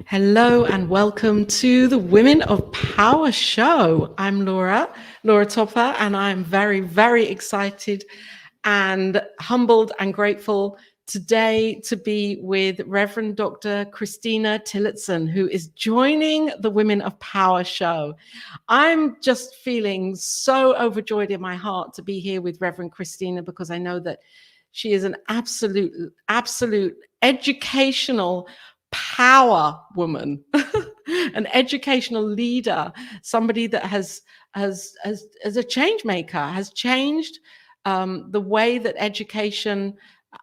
Hello and welcome to the Women of Power show. I'm Laura Topper, and I'm very, very excited and humbled and grateful today to be with Reverend Dr. Christina Tillotson, who is joining the Women of Power show. I'm just feeling so overjoyed in my heart to be here with Reverend Christina because I know that she is an absolute educational power woman, an educational leader, somebody that has as a change maker, has changed the way that education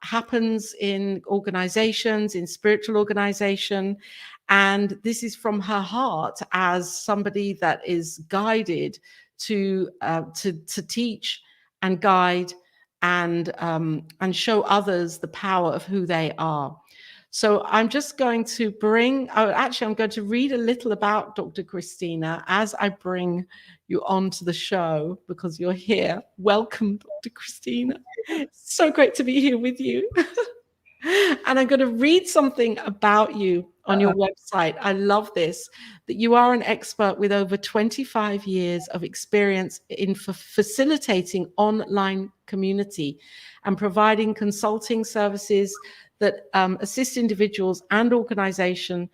happens in organizations, in spiritual organization. And this is from her heart as somebody that is guided to teach and guide and show others the power of who they are. So I'm just going to I'm going to read a little about Dr. Christina as I bring you onto the show because you're here. Welcome, Dr. Christina. It's so great to be here with you. And I'm going to read something about you on your website. I love this, that you are an expert with over 25 years of experience in facilitating online community and providing consulting services that assist individuals and organizations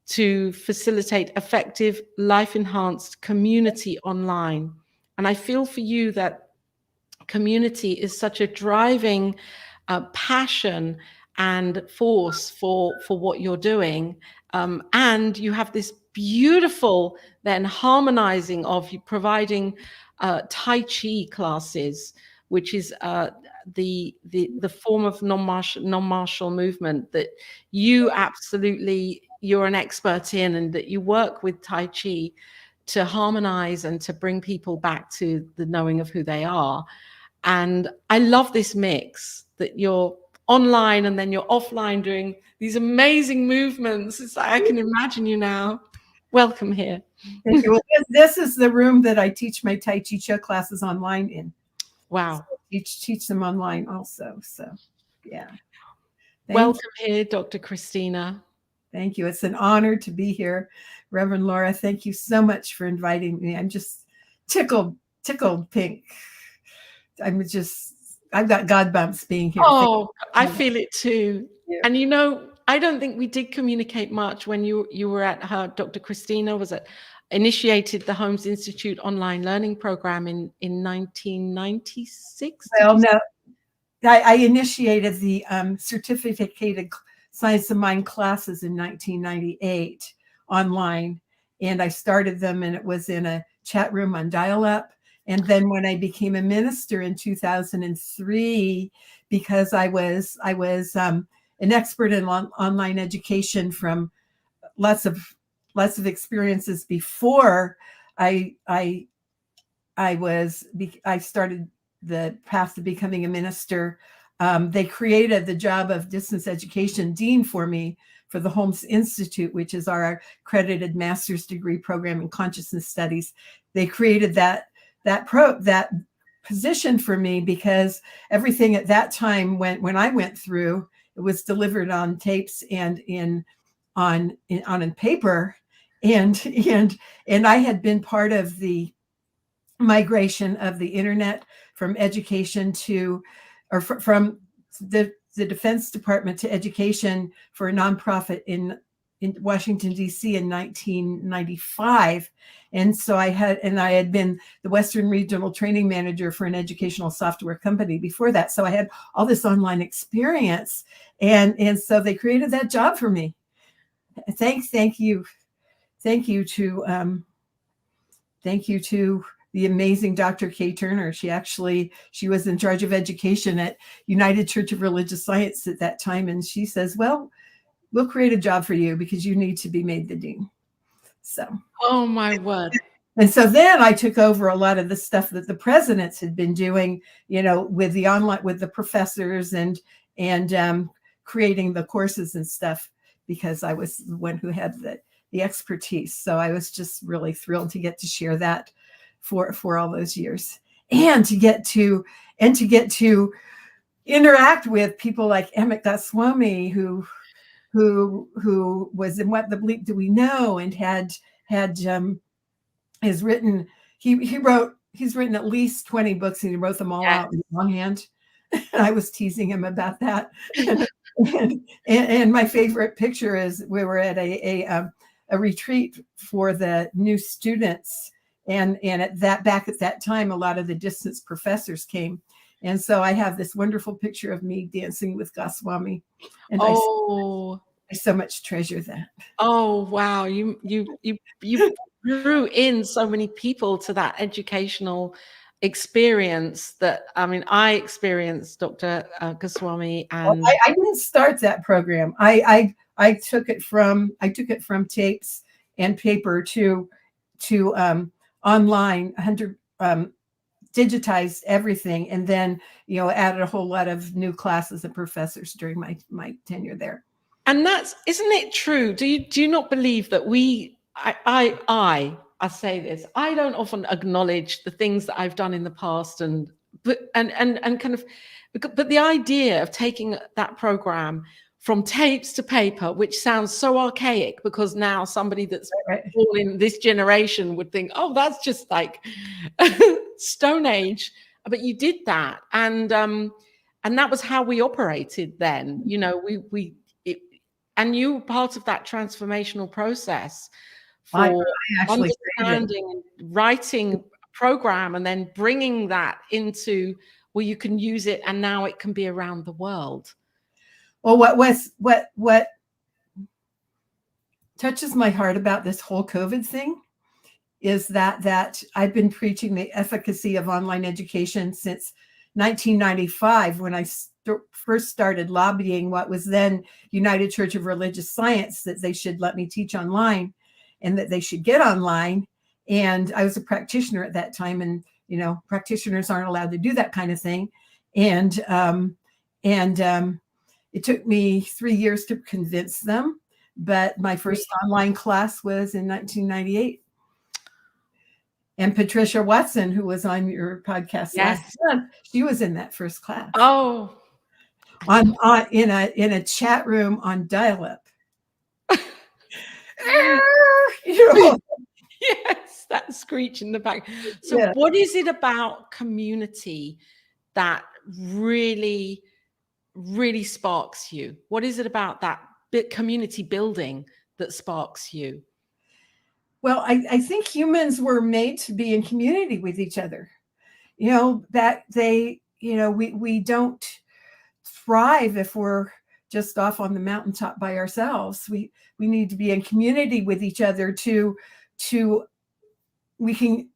to facilitate effective, life-enhanced community online. And I feel for you that community is such a driving passion and force for what you're doing. And you have this beautiful then harmonizing of you providing Tai Chi classes, which is the form of non-martial movement that you're an expert in, and that you work with Tai Chi to harmonize and to bring people back to the knowing of who they are. And I love this mix that you're online and then you're offline doing these amazing movements. It's like, I can imagine you now. Welcome here. Thank you. Well, this is the room that I teach my Tai Chi Chih classes online in. Wow. So teach them online also. So, yeah. Welcome here, Dr. Christina. Thank you. It's an honor to be here. Reverend Laura, thank you so much for inviting me. I'm just tickled pink. I've got God bumps being here. Oh, I feel it too. Yeah. And you know, I don't think we did communicate much when you were at her. Dr. Christina initiated the Holmes Institute online learning program in 1996. Well, no, I initiated the certificated Science of Mind classes in 1998 online, and I started them, and it was in a chat room on dial-up. And then when I became a minister in 2003, because I was an expert in online education from lots of experiences before I started the path to becoming a minister. They created the job of distance education dean for me for the Holmes Institute, which is our accredited master's degree program in consciousness studies. They created that position for me because everything at that time when I went through, it was delivered on tapes and on paper, and I had been part of the migration of the internet from education from the Defense Department to education for a nonprofit in Washington, D.C. in 1995. And so I had been the Western Regional Training Manager for an educational software company before that. So I had all this online experience. And so they created that job for me. Thank you to the amazing Dr. Kay Turner. She was in charge of education at United Church of Religious Science at that time. And she says, well, we'll create a job for you because you need to be made the dean. So, oh my word. And so then I took over a lot of the stuff that the presidents had been doing, with the online, with the professors and creating the courses and stuff, because I was the one who had the expertise. So I was just really thrilled to get to share that for all those years, and to get to interact with people like Emmett Goswami, who who was in What the Bleep Do We Know, and has written, he's written at least 20 books, and he wrote them all Yeah. out in longhand. And I was teasing him about that. And my favorite picture is we were at a retreat for the new students, and back at that time, a lot of the distance professors came, and so I have this wonderful picture of me dancing with Goswami, and I so much treasure that. Oh wow! You drew in so many people to that educational experience that, I mean, I experienced Dr. Goswami, Well, and I didn't start that program. I took it from tapes and paper to online, 100 digitized everything, and then added a whole lot of new classes and professors during my tenure there. and that's, isn't it true? Do you not believe that I say this, I don't often acknowledge the things that I've done in the past, and kind of, but the idea of taking that program from tapes to paper, which sounds so archaic, because now somebody that's born in this generation would think, oh, that's just like Stone Age. But you did that, and that was how we operated then. And you were part of that transformational process for I actually understanding and writing a program, and then bringing that into where you can use it, and now it can be around the world. Well, what touches my heart about this whole COVID thing is that I've been preaching the efficacy of online education since 1995, when I first started lobbying what was then United Church of Religious Science, that they should let me teach online, and that they should get online. And I was a practitioner at that time, and practitioners aren't allowed to do that kind of thing. And it took me 3 years to convince them, but my first online class was in 1998. And Patricia Watson, who was on your podcast last month, she was in that first class. Oh, in a chat room on dial-up. Yes, that screech in the back. So what is it about community that really, really sparks you? What is it about that community building that sparks you? Well, I think humans were made to be in community with each other. That we don't thrive if we're just off on the mountaintop by ourselves. We need to be in community with each other we can,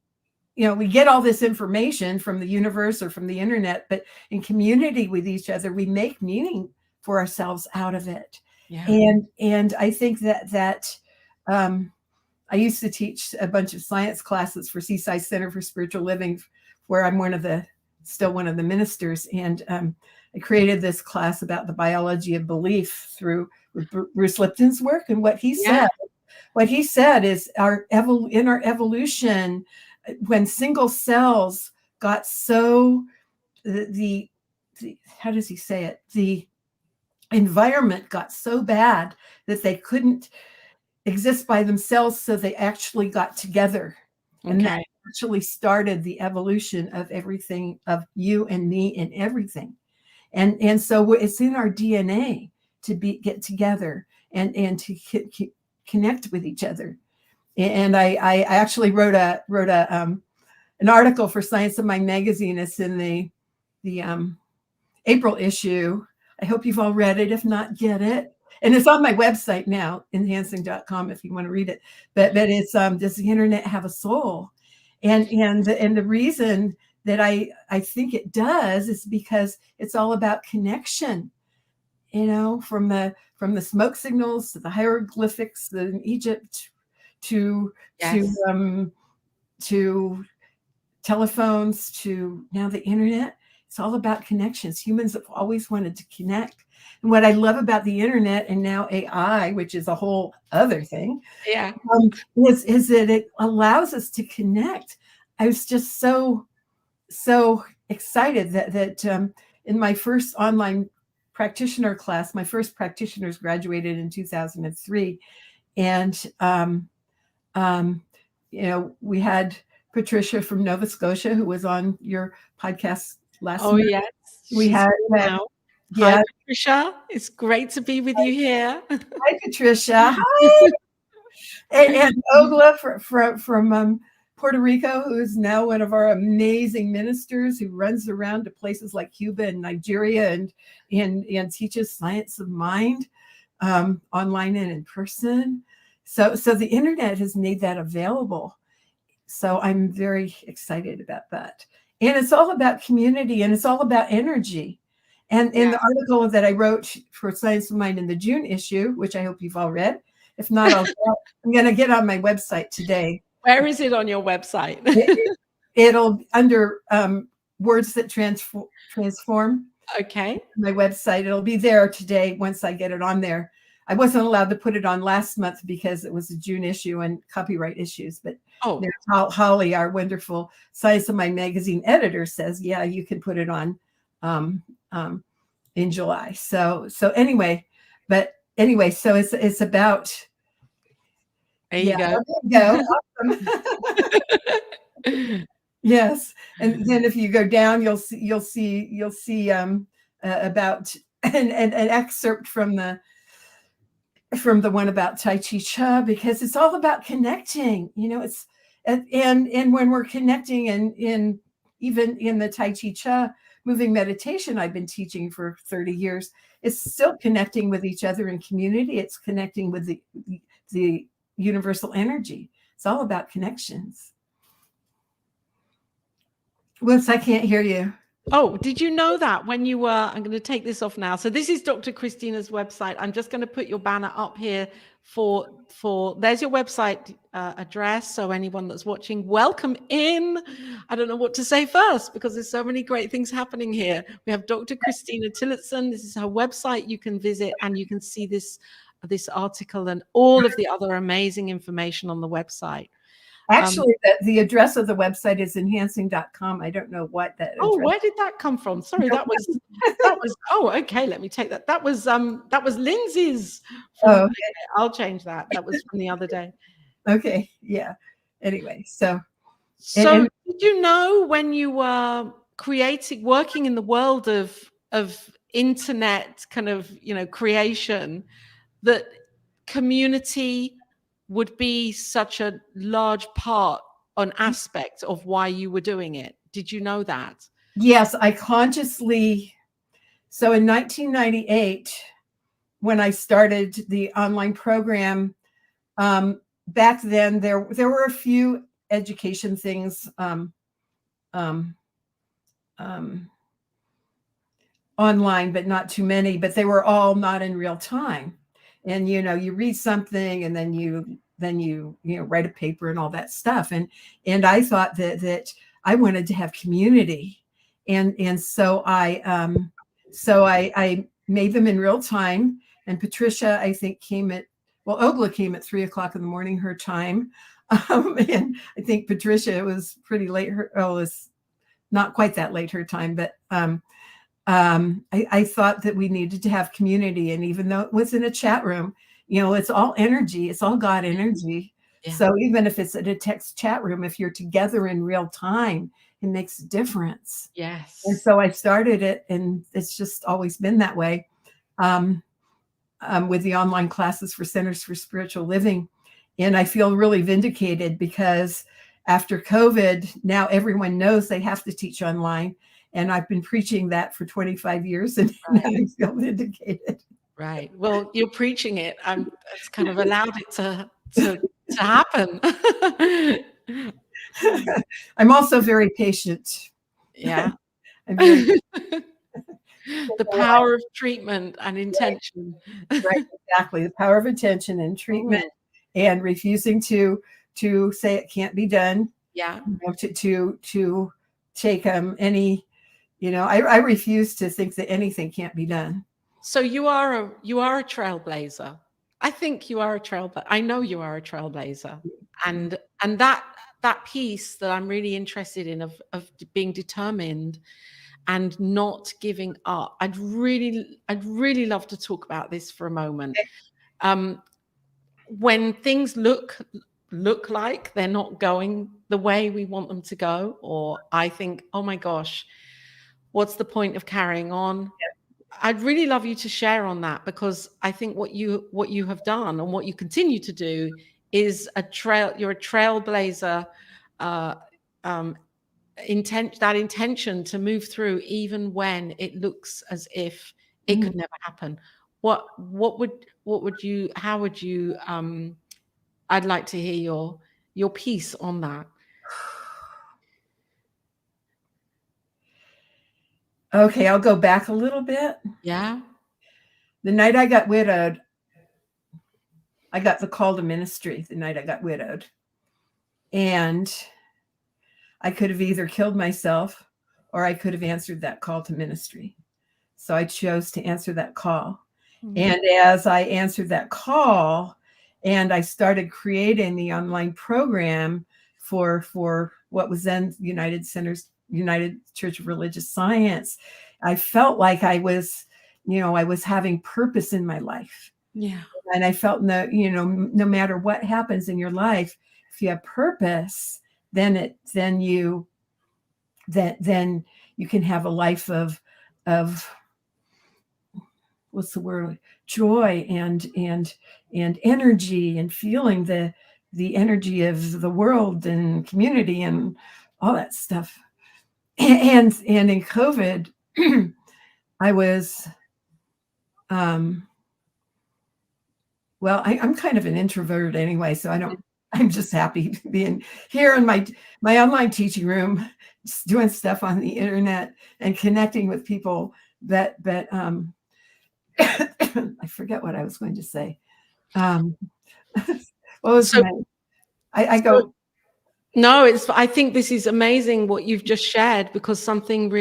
we get all this information from the universe or from the internet, but in community with each other, we make meaning for ourselves out of it. Yeah. And I think that I used to teach a bunch of science classes for Seaside Center for Spiritual Living, where I'm still one of the ministers. And I created this class about the biology of belief through Bruce Lipton's work. And what he said is in our evolution, when single cells got so how does he say it? The environment got so bad that they couldn't exist by themselves, so they actually got together. Okay. And that actually started the evolution of everything, of you and me and everything. And so it's in our DNA to get together and to connect with each other. And I actually wrote an article for Science of Mind magazine. It's in the April issue. I hope you've all read it. If not, get it. And it's on my website now, enhancing.com, if you want to read it. But it's does the internet have a soul? And the reason that I think it does is because it's all about connection. From the smoke signals to the hieroglyphics in Egypt to telephones to now the internet. It's all about connections. Humans have always wanted to connect. And what I love about the internet, and now AI, which is a whole other thing, is that it allows us to connect. I was just so excited that in my first online practitioner class. My first practitioners graduated in 2003. And, we had Patricia from Nova Scotia, who was on your podcast last Oh, month. yes. We She's had, here now. Hi, yeah. Patricia. It's great to be with you here. Hi, Patricia. Hi. And Ogla from Puerto Rico, who is now one of our amazing ministers who runs around to places like Cuba and Nigeria and teaches science of mind online and in person. So the internet has made that available. So I'm very excited about that. And it's all about community and it's all about energy. And in the article that I wrote for Science of Mind in the June issue, which I hope you've all read, if not, I'm going to get on my website today. Where is it on your website? It'll under words that transform. Okay. My website. It'll be there today once I get it on there. I wasn't allowed to put it on last month because it was a June issue and copyright issues. But Holly, our wonderful Science of Mind magazine editor, says, yeah, you can put it on in July. So anyway, so it's about. There you go. There you go. Awesome. Yes, and then if you go down, you'll see about an excerpt from the one about Tai Chi Chih, because it's all about connecting. It's and when we're connecting, and even in the Tai Chi Chih moving meditation I've been teaching for 30 years, it's still connecting with each other in community. It's connecting with the universal energy. It's all about connections. Whoops, I can't hear you. Oh, did you know that when you were, I'm going to take this off now. So this is Dr. Christina's website. I'm just going to put your banner up here for there's your website address. So anyone that's watching, welcome in. I don't know what to say first because there's so many great things happening here. We have Dr. Christina Tillotson. This is her website. You can visit and you can see this article and all of the other amazing information on the website. Actually, the address of the website is enhancing.com. I don't know what that is. Oh, where did that come from? Sorry, that was oh, okay, let me take that. That was Lindsay's. Okay. I'll change that. That was from the other day. Okay, yeah. Anyway, so did you know when you were working in the world of internet kind of, creation, that community would be such a large part, an aspect of why you were doing it? Did you know that? Yes, I consciously. So in 1998, when I started the online program, back then there were a few education things online, but not too many. But they were all not in real time. And you read something and then you write a paper and all that stuff. And I thought that I wanted to have community, and so I made them in real time. And Patricia, I think, Ogla came at 3:00 in the morning her time, and I think Patricia, it was pretty late. It was not quite that late her time, but I thought that we needed to have community. And even though it was in a chat room, it's all energy. It's all God energy. Yeah. So even if it's at a text chat room, if you're together in real time, it makes a difference. Yes. And so I started it, and it's just always been that way with the online classes for Centers for Spiritual Living. And I feel really vindicated because after COVID, now everyone knows they have to teach online. And I've been preaching that for 25 years, and now I feel vindicated. Right. Well, you're preaching it. It's kind of allowed it to happen. I'm also very patient. Yeah. I'm very the power of treatment and intention. Right, exactly. The power of intention and treatment, and refusing to say it can't be done. Yeah. To take any. I refuse to think that anything can't be done. So you are a trailblazer. I think you are a trailblazer. I know you are a trailblazer, and that piece that I'm really interested in of being determined and not giving up. I'd really love to talk about this for a moment. When things look like they're not going the way we want them to go, or I think, oh my gosh, what's the point of carrying on? I'd really love you to share on that, because I think what you have done and what you continue to do is you're a trailblazer, that intention to move through even when it looks as if it could never happen. What would you, how would you, I'd like to hear your piece on that. Okay, I'll go back a little bit. Yeah. The night I got widowed, I got the call to ministry the night I got widowed. And I could have either killed myself or I could have answered that call to ministry. So I chose to answer that call. And as I answered that call and I started creating the online program for what was then United Church of Religious Science, I felt like I was having purpose in my life. Yeah. And I felt no matter what happens in your life, if you have purpose, then you can have a life of what's the word, joy and energy, and feeling the energy of the world and community and all that stuff. And in COVID, I was well, I'm kind of an introvert anyway, so I'm just happy being here in my online teaching room, just doing stuff on the internet and connecting with people that I forget what I was going to say. What was I go. No, I think this is amazing what you've just shared, because something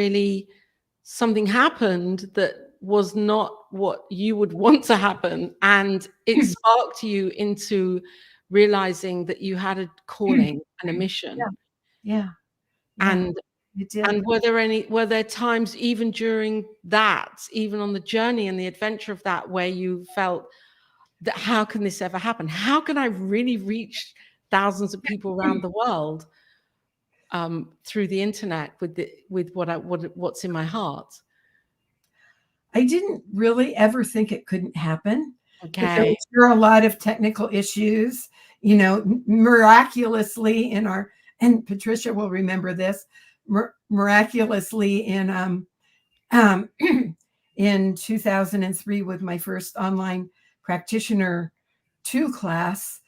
happened that was not what you would want to happen. And it sparked you into realizing that you had a calling and a mission. Yeah. And it did. And were there times even during that, even on the journey and the adventure of that, where you felt that, how can this ever happen? How can I really reach thousands of people around the world through the internet with what's in my heart? I didn't really ever think it couldn't happen. Okay. There are a lot of technical issues, miraculously and Patricia will remember this, miraculously in 2003 with my first online practitioner 2 class,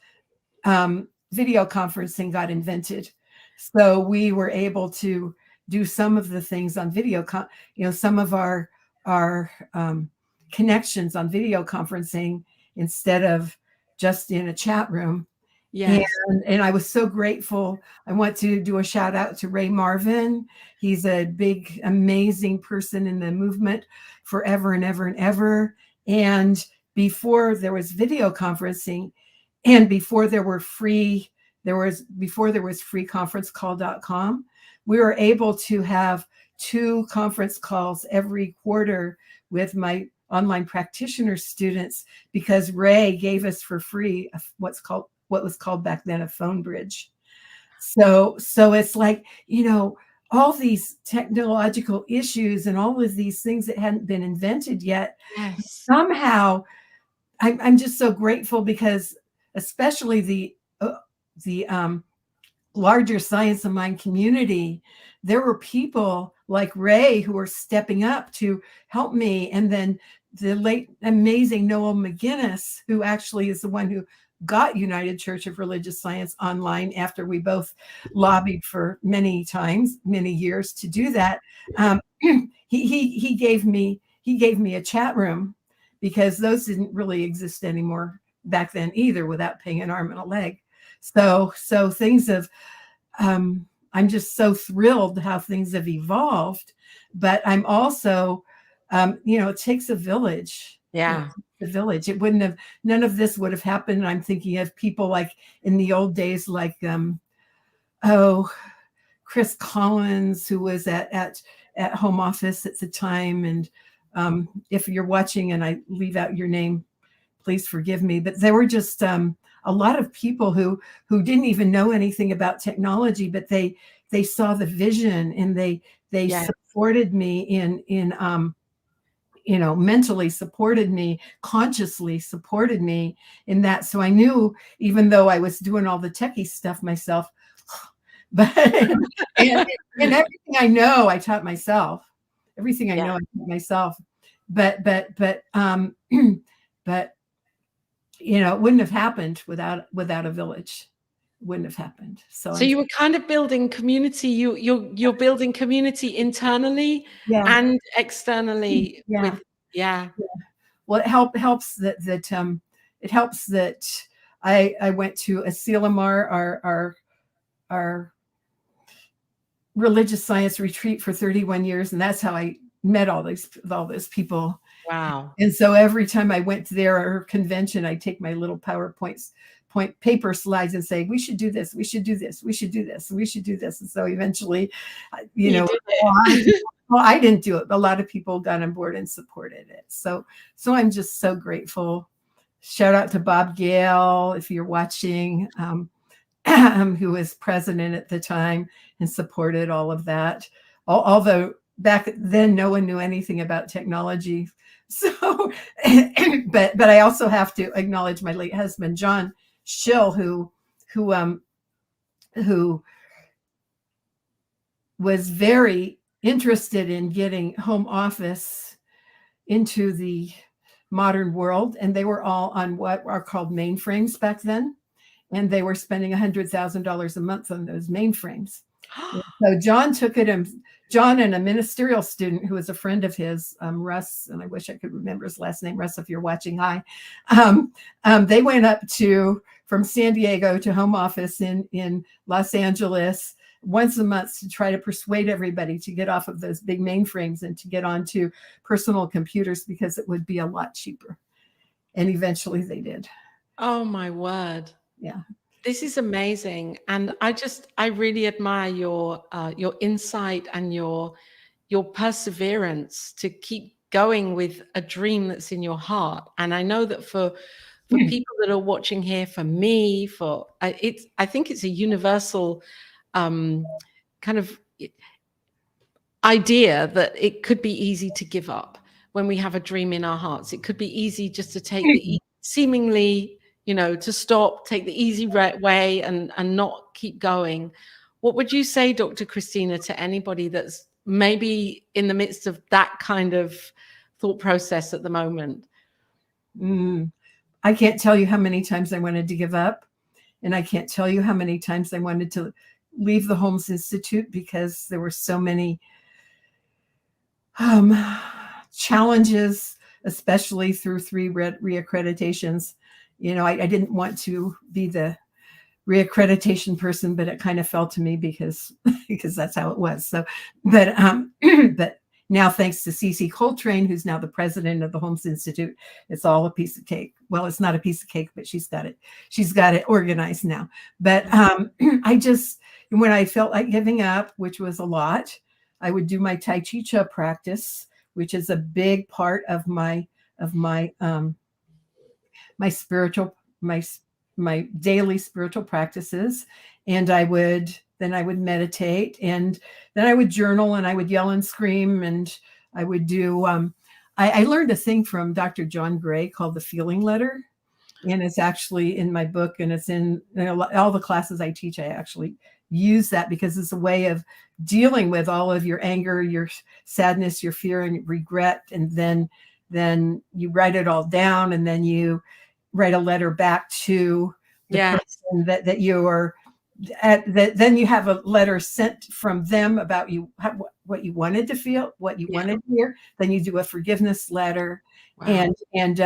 video conferencing got invented. So we were able to do some of the things on video, some of our connections on video conferencing instead of just in a chat room. Yes. And I was so grateful. I want to do a shout out to Ray Marvin. He's a big, amazing person in the movement forever and ever and ever. And before there was video conferencing, and before there was freeconferencecall.com, we were able to have 2 conference calls every quarter with my online practitioner students, because Ray gave us for free what was called back then a phone bridge. So it's like, all these technological issues and all of these things that hadn't been invented yet. Yes. Somehow I'm just so grateful, because especially the larger Science of Mind community, there were people like Ray who were stepping up to help me. And then the late amazing Noel McGinnis, who actually is the one who got United Church of Religious Science online after we both lobbied for many years to do that. He gave me a chat room, because those didn't really exist anymore back then either, without paying an arm and a leg. So things have, I'm just so thrilled how things have evolved, but I'm also, it takes a village. Yeah. The village. None of this would have happened. I'm thinking of people like in the old days, like, Chris Collins, who was at at home office at the time. And if you're watching and I leave out your name, please forgive me. But there were just a lot of people who didn't even know anything about technology, but they saw the vision, and they Yeah. supported me in mentally supported me, consciously supported me in that. So I knew, even though I was doing all the techie stuff myself, but and everything I know, I taught myself. Everything I know, I taught myself. But but it wouldn't have happened without a village. It wouldn't have happened. So So you were kind of building community. You're building community internally yeah, and externally yeah. with, yeah. Well, it helps it helps that I went to Asilomar, our religious science retreat for 31 years, and that's how I met all those people. Wow. And so every time I went to their convention, I'd take my little point paper slides and say, we should do this, we should do this, we should do this, we should do this. And so eventually, You did it. well, I didn't do it, but a lot of people got on board and supported it. So I'm just so grateful. Shout out to Bob Gale, if you're watching, who was president at the time and supported all of that. Although back then, no one knew anything about technology. So, but I also have to acknowledge my late husband, John Schill, who was very interested in getting home office into the modern world. And they were all on what are called mainframes back then. And they were spending $100,000 a month on those mainframes. So John took it, and John and a ministerial student who was a friend of his, Russ, and I wish I could remember his last name, Russ, if you're watching, hi. They went up from San Diego to home office in Los Angeles once a month to try to persuade everybody to get off of those big mainframes and to get onto personal computers, because it would be a lot cheaper. And eventually they did. Oh my word. Yeah. This is amazing. And I really admire your insight and your perseverance to keep going with a dream that's in your heart. And I know that for people that are watching here, for me, I think it's a universal kind of idea that it could be easy to give up when we have a dream in our hearts. It could be easy just to take the seemingly, to stop, take the easy way and not keep going. What would you say, Dr. Christina, to anybody that's maybe in the midst of that kind of thought process at the moment? I can't tell you how many times I wanted to give up. And I can't tell you how many times I wanted to leave the Holmes Institute, because there were so many challenges, especially through 3 reaccreditations. I didn't want to be the reaccreditation person, but it kind of fell to me because that's how it was. So, but now, thanks to Cece Coltrane, who's now the president of the Holmes Institute, it's all a piece of cake. Well, it's not a piece of cake, but she's got it organized now. But when I felt like giving up, which was a lot, I would do my Tai Chi Chih practice, which is a big part of my spiritual, my daily spiritual practices. And I would meditate, and then I would journal, and I would yell and scream, and I would do, I learned a thing from Dr. John Gray called the feeling letter. And it's actually in my book, and it's in all the classes I teach. I actually use that because it's a way of dealing with all of your anger, your sadness, your fear, and regret. And then you write it all down, and then you write a letter back to the person that you are at. Then you have a letter sent from them about what you wanted to feel, what you wanted to hear. Then you do a forgiveness letter. Wow. And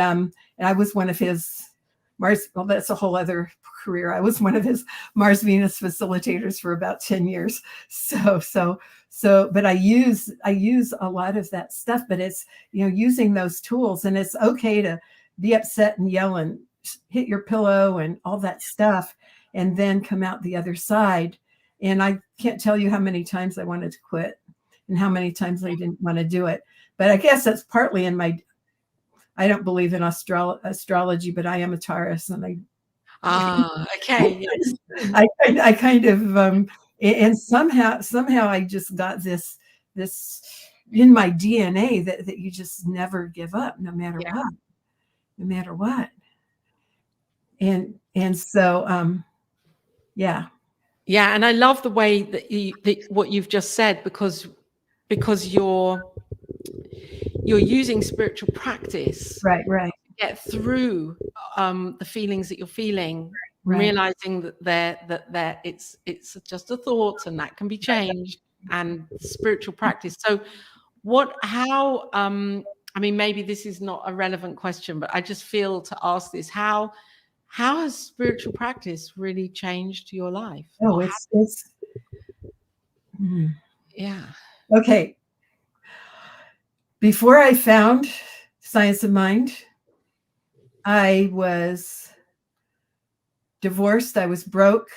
I was one of his Mars. Well, that's a whole other career. I was one of his Mars Venus facilitators for about 10 years. But I use a lot of that stuff, but it's, using those tools, and it's okay to be upset and yell and hit your pillow and all that stuff, and then come out the other side. And I can't tell you how many times I wanted to quit. and how many times I didn't want to do it. But I guess that's partly in my, I don't believe in astrology, but I am a Taurus, and Okay, yes. I kind of, and somehow I just got this in my DNA that you just never give up, no matter Yeah. what, no matter what. And so, yeah. Yeah, and I love the way that what you've just said, because you're using spiritual practice Right, get through the feelings that you're feeling, and right. realizing that it's just a thought and that can be changed, and spiritual practice. So how I mean, maybe this is not a relevant question, but I just feel to ask this: how has spiritual practice really changed your life? Oh, Or it's yeah. okay. Before I found Science of Mind, I was divorced, I was broke,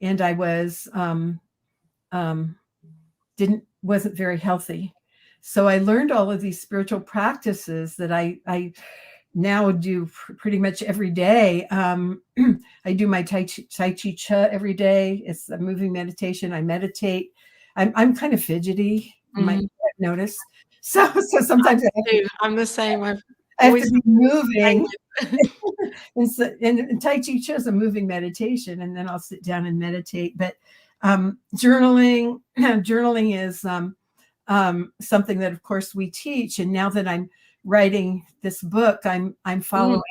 and I was wasn't very healthy. So I learned all of these spiritual practices that I now do pretty much every day. I do my T'ai Chi Chih every day. It's a moving meditation. I meditate. I'm kind of fidgety. You might notice. So sometimes I'm the same. I've I have to always be moving. had And Tai Chi Chih is a moving meditation, and then I'll sit down and meditate. But journaling is something that, of course, we teach. And now that I'm writing this book, I'm following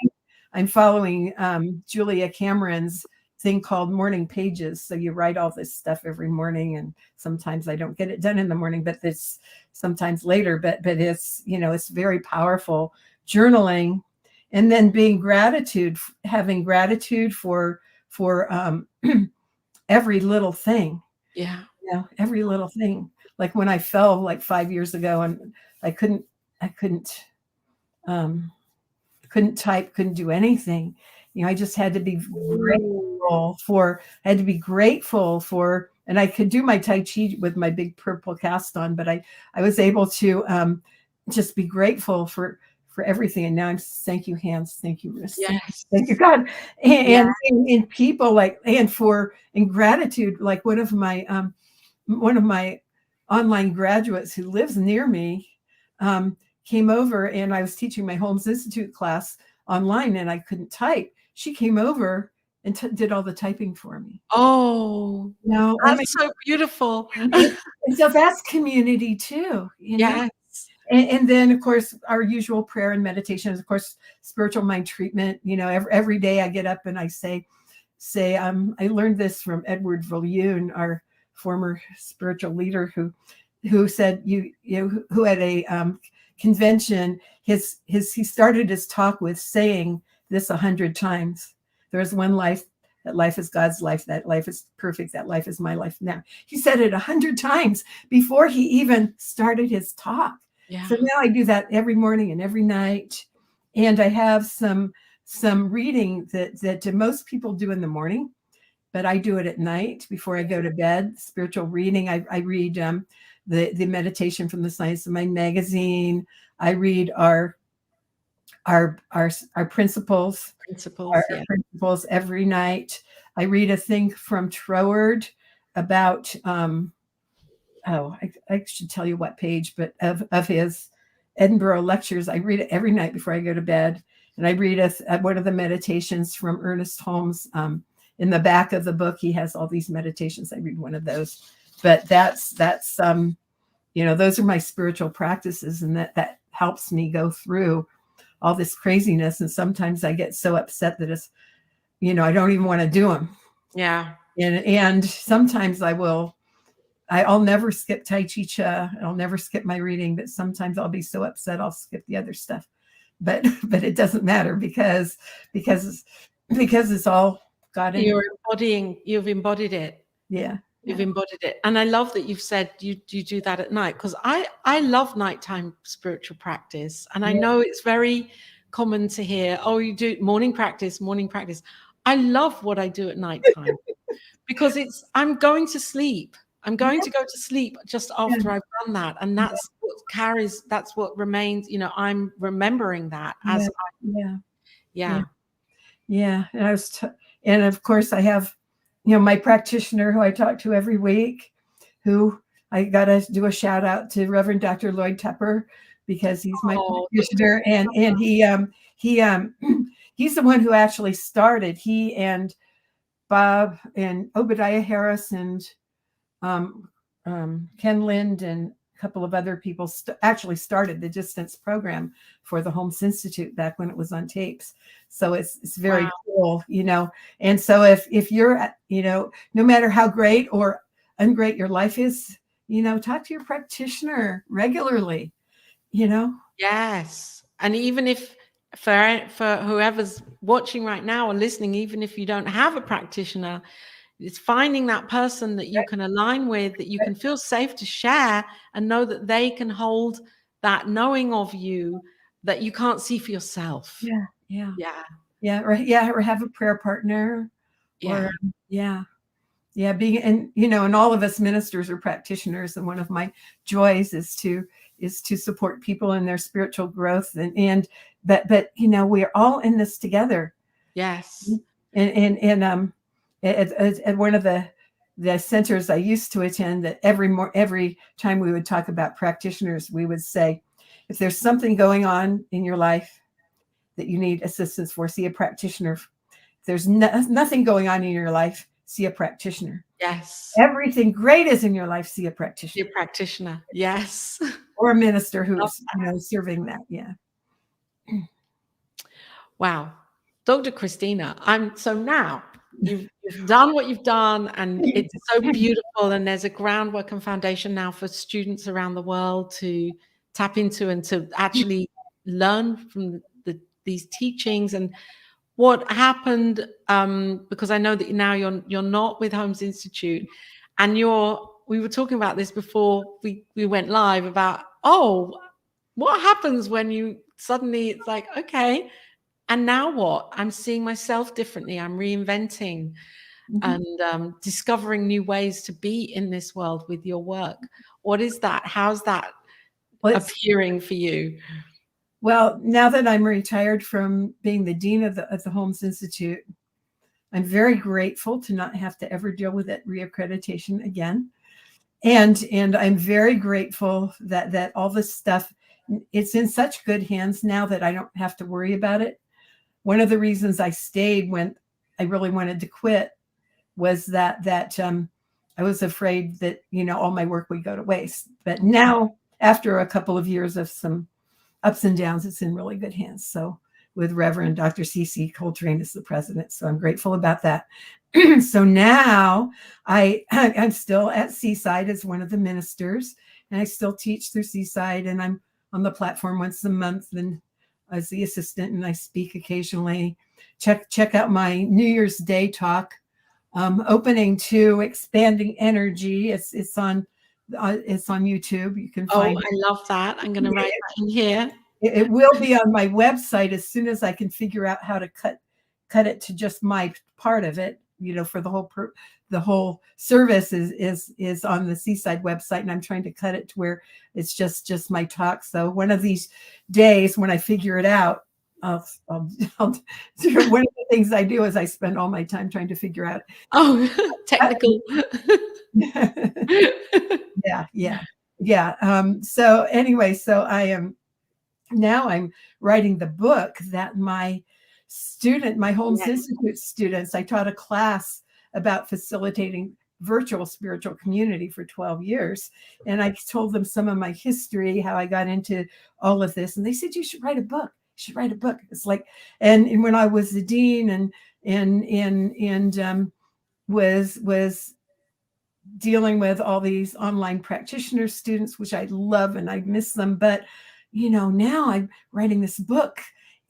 Julia Cameron's thing called Morning Pages. So you write all this stuff every morning, and sometimes I don't get it done in the morning, but it's sometimes later. But it's it's very powerful journaling, and then having gratitude for every little thing. Yeah. Every little thing. Like when I fell like 5 years ago, and I couldn't um, type, couldn't do anything. I just had to be grateful for, and I could do my Tai Chi with my big purple cast on, but I was able to just be grateful for everything. And now I'm, thank you, hands, thank you, wrists, Yes. thank you, God, and people, like, and gratitude. Like one of my online graduates who lives near me came over, and I was teaching my Holmes Institute class online, and I couldn't type. She came over and did all the typing for me. Oh, that's so beautiful. And so that's community too. Yes. And then, of course, our usual prayer and meditation is, of course, spiritual mind treatment. Every day I get up and I say, I learned this from Edward Viljoen, our former spiritual leader, who said, who had a convention, he started his talk with saying this 100 times. There's one life. That life is God's life. That life is perfect. That life is my life now. He said it 100 times before he even started his talk. Yeah. So now I do that every morning and every night. And I have some reading that most people do in the morning, but I do it at night before I go to bed. Spiritual reading. I read the meditation from the Science of Mind magazine. I read our principles. Our principles every night. I read a thing from Troward about I should tell you what page, but of his Edinburgh lectures. I read it every night before I go to bed. And I read one of the meditations from Ernest Holmes. In the back of the book, he has all these meditations. I read one of those. But that's those are my spiritual practices, and that helps me go through all this craziness. And sometimes I get so upset that it's, I don't even want to do them. Yeah. And sometimes I'll never skip Tai Chi Chih. I'll never skip my reading, but sometimes I'll be so upset I'll skip the other stuff. But it doesn't matter because it's all God. You've embodied it. Yeah. You've embodied it. And I love that you've said you do that at night, because I love nighttime spiritual practice. And I know it's very common to hear, oh, you do morning practice. I love what I do at nighttime because I'm going to sleep. I'm going to go to sleep just after I've done that. And yeah, that's what carries, that's what remains, you know, I'm remembering that yeah, as, yeah, yeah, yeah. yeah. And and of course I have, you know, my practitioner who I talk to every week, who I got to do a shout out to Reverend Dr. Lloyd Tepper, because he's my Oh, practitioner, and he he's the one who actually started. He and Bob and Obadiah Harris and um, Ken Lind and a couple of other people actually started the distance program for the Holmes Institute back when it was on tapes. So it's very wow. cool, you know. And so if you're, you know, no matter how great or ungreat your life is, you know, talk to your practitioner regularly, you know. Yes. And even if for whoever's watching right now or listening, even if you don't have a practitioner, it's finding that person that you can align with, that you can feel safe to share and know that they can hold that knowing of you that you can't see for yourself. Yeah, yeah, Yeah. yeah, or have a prayer partner, or Yeah. yeah. Yeah, being, and you know, and all of us ministers are practitioners, and one of my joys is to support people in their spiritual growth, and but you know, we're all in this together. Yes. And at one of the centers I used to attend, that every time we would talk about practitioners, we would say, if there's something going on in your life that you need assistance for, see a practitioner. If there's nothing going on in your life, see a practitioner. Yes. Everything great is in your life, see a practitioner Your practitioner. Yes. or a minister Love who's, you that. know, serving that. Yeah. Wow. Dr. Christina, I'm so now you've done what you've done, and it's so beautiful. And there's a groundwork and foundation now for students around the world to tap into and to actually learn from these teachings. And what happened, because I know that now you're not with Holmes Institute, and we were talking about this before we went live about, oh, what happens when you suddenly, it's like, okay, and now what? I'm seeing myself differently. I'm reinventing Mhm. and discovering new ways to be in this world with your work. What is that? How's that Well, appearing for you? well, now that I'm retired from being the dean of the Holmes Institute, I'm very grateful to not have to ever deal with that reaccreditation again. And I'm very grateful that all this stuff, it's in such good hands now that I don't have to worry about it. One of the reasons I stayed when I really wanted to quit was that I was afraid that, you know, all my work would go to waste. But now, after a couple of years of some ups and downs, it's in really good hands. So with Reverend Dr. C.C. Coltrane as the president. So I'm grateful about that. So now I'm still at Seaside as one of the ministers, and I still teach through Seaside, and I'm on the platform once a month and as the assistant, and I speak occasionally. Check out my New Year's Day talk, opening to expanding energy. It's on YouTube. You can Oh, find I love that. I'm going to write it. that in here. It will be on my website as soon as I can figure out how to cut it to just my part of it. You know, for the whole service is on the Seaside website, and I'm trying to cut it to where it's just my talk. So one of these days when I figure it out, I'll one of the things I do is I spend all my time trying to figure out. Oh, technical. Yeah. So anyway, so I'm writing the book that my Holmes Yes. Institute students, I taught a class about facilitating virtual spiritual community for 12 years. And I told them some of my history, how I got into all of this. And they said, you should write a book. You should write a book. It's like, and when I was the dean and was dealing with all these online practitioner students, which I love and I miss them. But, you know, now I'm writing this book.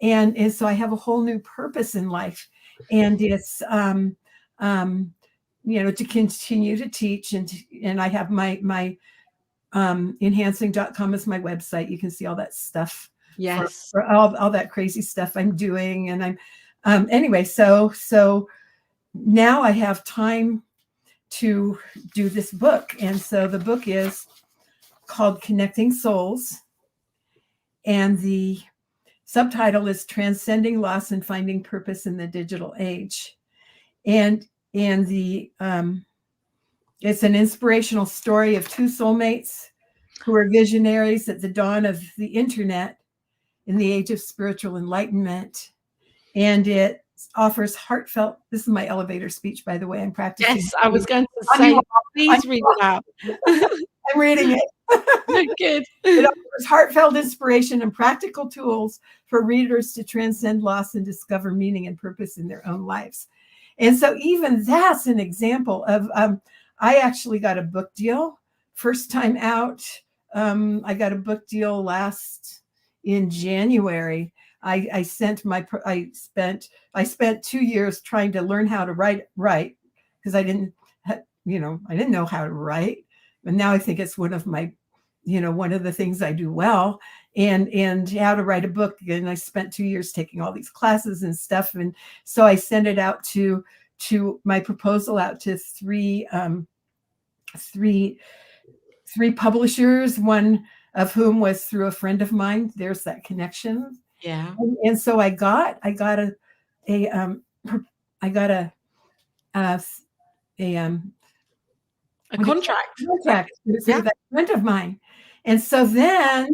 And so I have a whole new purpose in life. And it's, you know, to continue to teach. And I have my enhancing.com is my website. You can see all that stuff Yes. for all that crazy stuff I'm doing. And I'm, anyway, so now I have time to do this book. And so the book is called Connecting Souls, and the subtitle is Transcending Loss and Finding Purpose in the Digital Age. And the it's an inspirational story of two soulmates who are visionaries at the dawn of the internet in the age of spiritual enlightenment. And it offers heartfelt, this is my elevator speech, by the way, I'm practicing. Yes, I was going to say, please read it out. I'm reading it. Good. It offers heartfelt inspiration and practical tools for readers to transcend loss and discover meaning and purpose in their own lives. And so even that's an example of, I actually got a book deal first time out. I got a book deal in January. I spent 2 years trying to learn how to write because I didn't know how to write. And now I think it's one of the things I do well, and how to write a book. And I spent 2 years taking all these classes and stuff. And so I sent it out to my proposal out to three publishers, one of whom was through a friend of mine. There's that connection. Yeah. And so I got a contract through that friend of mine. And so I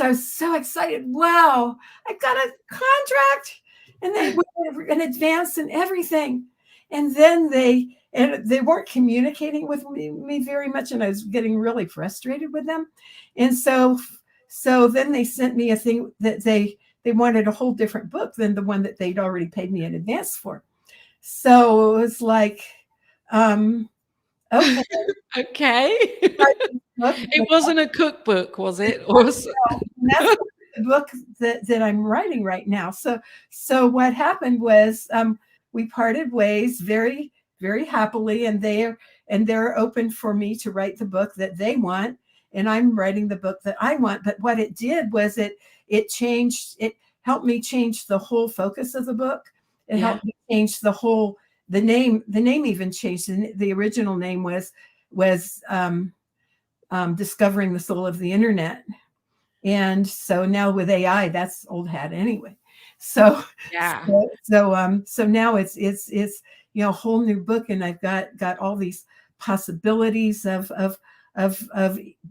was so excited. Wow, I got a contract, and they were in advance and everything. And then they weren't communicating with me very much, and I was getting really frustrated with them. And so then they sent me a thing that they wanted a whole different book than the one that they'd already paid me in advance for. So it was like, okay. Okay. It wasn't a cookbook, was it? Or that's the book that I'm writing right now. So what happened was we parted ways very, very happily, and they're open for me to write the book that they want, and I'm writing the book that I want. But what it did was it helped me change the whole focus of the book. It helped me change the name even changed. The original name was Discovering the Soul of the Internet. And so now with AI, that's old hat anyway. So now it's a whole new book, and I've got all these possibilities of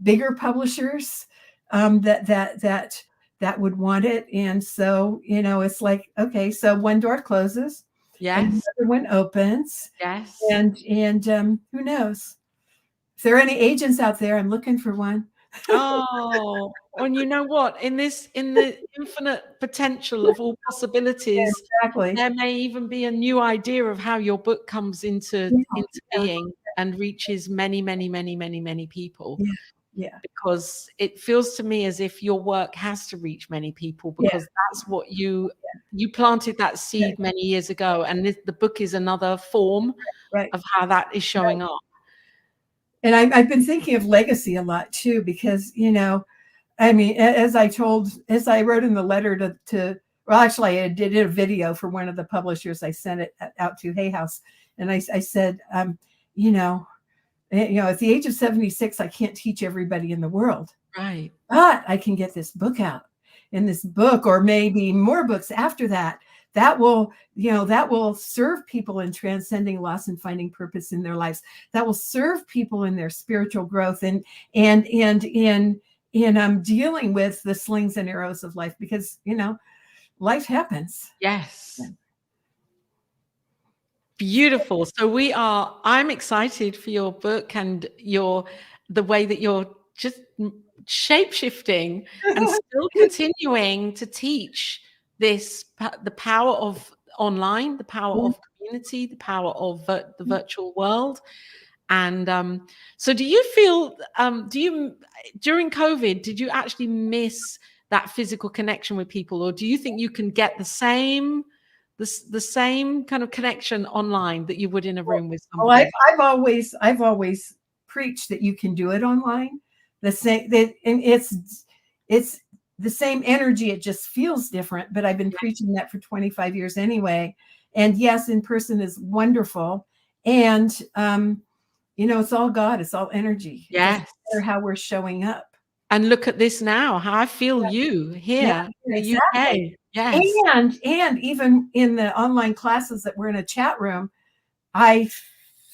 bigger publishers that would want it. And so it's like, okay, so one door closes, and another one opens. Yes. And who knows? If there are any agents out there, I'm looking for one. Oh, and you know what? In the infinite potential of all possibilities, exactly, there may even be a new idea of how your book comes into being and reaches many, many, many, many, many people. Yeah. Because it feels to me as if your work has to reach many people, because that's what you planted that seed many years ago, and the book is another form of how that is showing up. And I've been thinking of legacy a lot too, because I mean, as I wrote in the letter well, actually, I did a video for one of the publishers. I sent it out to Hay House, and I said, at the age of 76, I can't teach everybody in the world, right? But I can get this book out, and this book, or maybe more books after that will serve people in transcending loss and finding purpose in their lives. That will serve people in their spiritual growth and in dealing with the slings and arrows of life, because life happens. Yes. Beautiful. So I'm excited for your book and the way that you're just shape-shifting and still continuing to teach the power of online, the power of community, the power of the virtual world. And so do you feel, during COVID, did you actually miss that physical connection with people? Or do you think you can get the same kind of connection online that you would in a room with somebody? Well, I've always preached that you can do it online. It's the same energy. It just feels different. But I've been preaching that for 25 years anyway. And yes, in person is wonderful. And it's all God. It's all energy. It doesn't Yes. matter how we're showing up. And look at this now, how I feel you Yeah, here in the UK. exactly. Yes. And even in the online classes that were in a chat room, we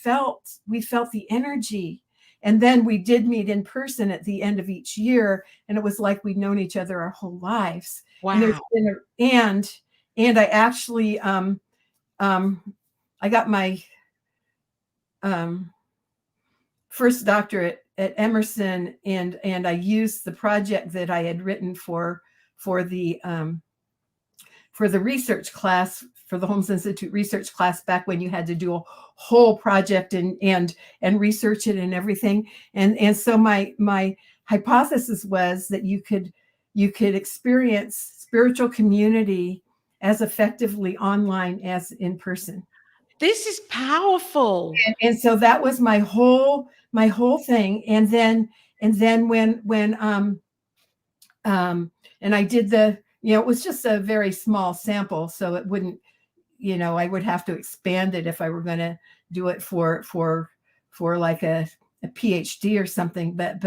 felt the energy. And then we did meet in person at the end of each year, and it was like we'd known each other our whole lives. And there's Wow. been and I actually I got my first doctorate at Emerson, and I used the project that I had written for the research class, for the Holmes Institute research class, back when you had to do a whole project and research it and everything. And so my hypothesis was that you could experience spiritual community as effectively online as in person. This is powerful. And so that was my whole thing. And then and I did it was just a very small sample, so it wouldn't, I would have to expand it if I were going to do it for like a PhD or something. But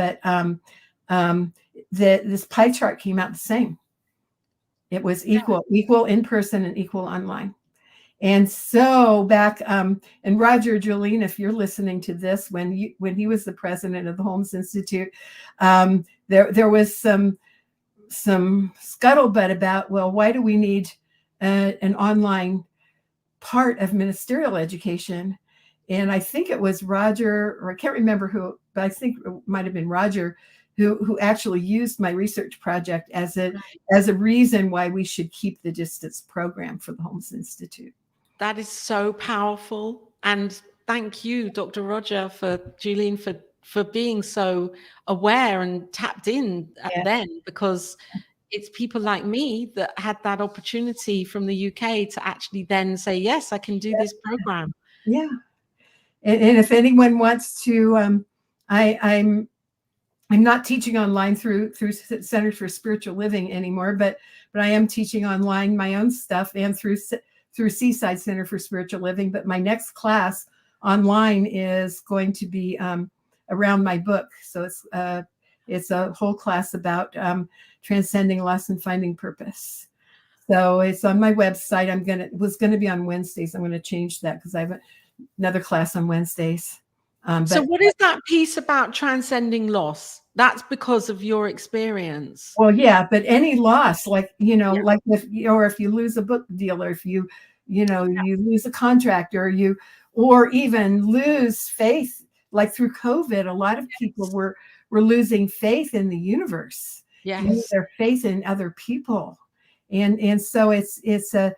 this pie chart came out the same. It was equal in person and equal online. And so back, and Roger Julien, if you're listening to this, when he was the president of the Holmes Institute, there was some scuttlebutt about, well, why do we need an online part of ministerial education? And I think it was Roger, or I can't remember who, but I think it might have been Roger, who actually used my research project as a reason why we should keep the distance program for the Holmes Institute. That is so powerful. And thank you, Dr. Roger, Julien, for being so aware and tapped in then, because it's people like me that had that opportunity from the UK to actually then say, yes, I can do this program. Yeah. And if anyone wants to, I'm not teaching online through Center for Spiritual Living anymore, but I am teaching online my own stuff, and through Seaside Center for Spiritual Living. But my next class online is going to be around my book. So it's a whole class about transcending loss and finding purpose. So it's on my website. It was going to be on Wednesdays. I'm going to change that because I have another class on Wednesdays. So what is that piece about transcending loss? That's because of your experience. Well, yeah, but any loss, like, like if you lose a book deal, or if you lose a contract, or even lose faith, like through COVID, a lot of people were losing faith in the universe. Yes. Their faith in other people. And so it's a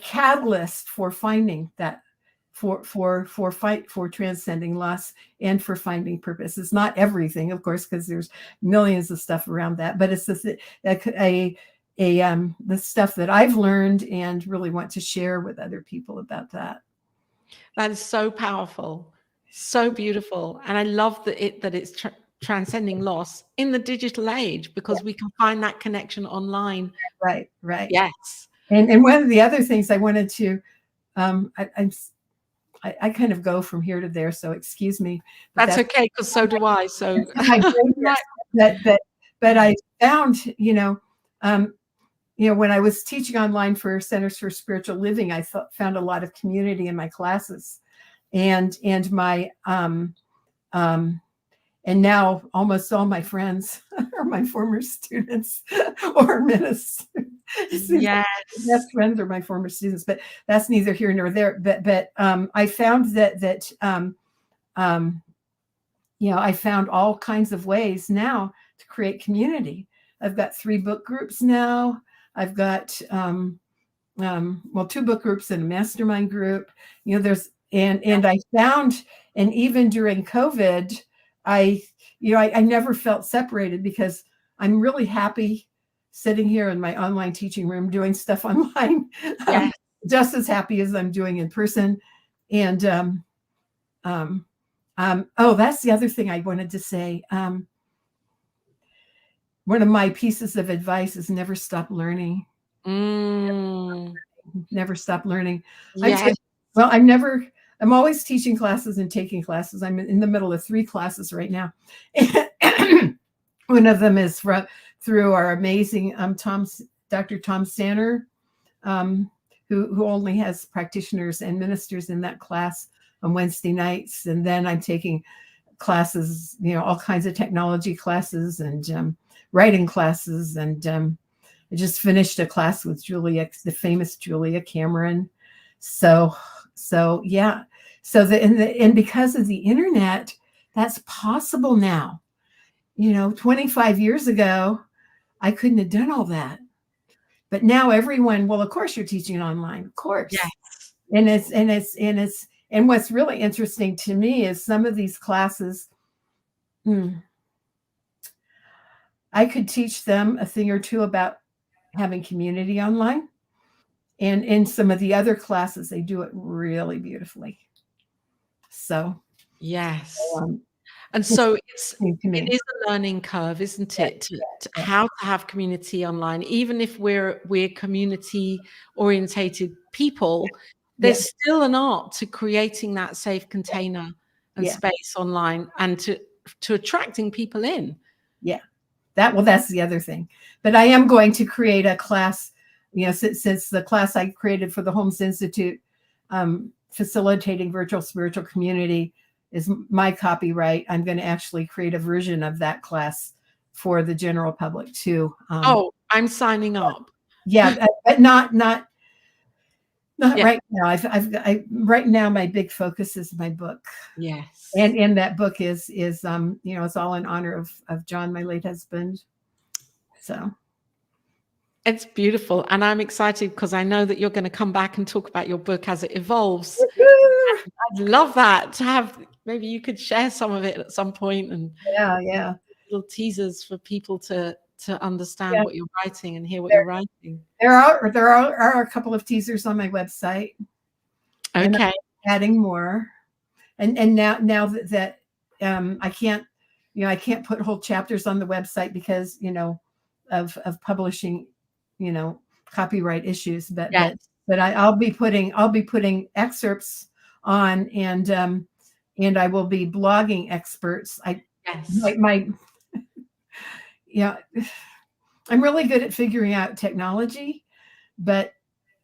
catalyst for finding that, for transcending loss and for finding purpose. It's not everything, of course, because there's millions of stuff around that, but it's the stuff that I've learned and really want to share with other people about that. That is so powerful, so beautiful, and I love that it's transcending loss in the digital age, because we can find that connection online. Right. Yes. And one of the other things I wanted to, I kind of go from here to there, so excuse me. That's okay, because so do I. So, but I found, when I was teaching online for Centers for Spiritual Living, I found a lot of community in my classes, and my and now almost all my friends are my former students or ministers. Yes. Best friends are my former students, but that's neither here nor there. But I found that I found all kinds of ways now to create community. I've got 3 book groups now. I've got 2 book groups and a mastermind group. There's and I found, and even during COVID, I never felt separated, because I'm really happy sitting here in my online teaching room doing stuff online, just as happy as I'm doing in person. And that's the other thing I wanted to say. One of my pieces of advice is never stop learning. Never stop learning. Yes. Well, I'm always teaching classes and taking classes. I'm in the middle of 3 classes right now. One of them is through our amazing Dr. Tom Stanner, who only has practitioners and ministers in that class on Wednesday nights. And then I'm taking classes, all kinds of technology classes and writing classes. And I just finished a class with the famous Julia Cameron. So yeah. And because of the internet, that's possible now. 25 years ago, I couldn't have done all that. But now everyone, well, of course you're teaching online, of course. Yes. And what's really interesting to me is some of these classes, I could teach them a thing or two about having community online. And in some of the other classes, they do it really beautifully. So, Yes. um, And so to me. it is a learning curve, isn't Yeah, it? To yeah, how to have community online, even if we're community orientated people, yeah, there's still an art to creating that safe container and yeah, space online, and to attracting people in. yeah. That's the other thing. But I am going to create a class, since the class I created for the Holmes Institute, facilitating virtual spiritual community, is my copyright. I'm going to actually create a version of that class for the general public too. Oh, I'm signing up. Yeah, but not Yeah. right now. Right now my big focus is my book. Yes. And that book is it's all in honor of John, my late husband. So It's beautiful. And I'm excited because I know that you're going to come back and talk about your book as it evolves. I'd love that to have. Maybe you could share some of it at some point, and yeah. little teasers for people to understand Yeah. what you're writing and hear what you're writing. There are a couple of teasers on my website. And Okay. I'm adding more. And now that I can't put whole chapters on the website because of publishing copyright issues. But Yes. I'll be putting excerpts on, and I will be blogging experts. Yes. My I'm really good at figuring out technology, but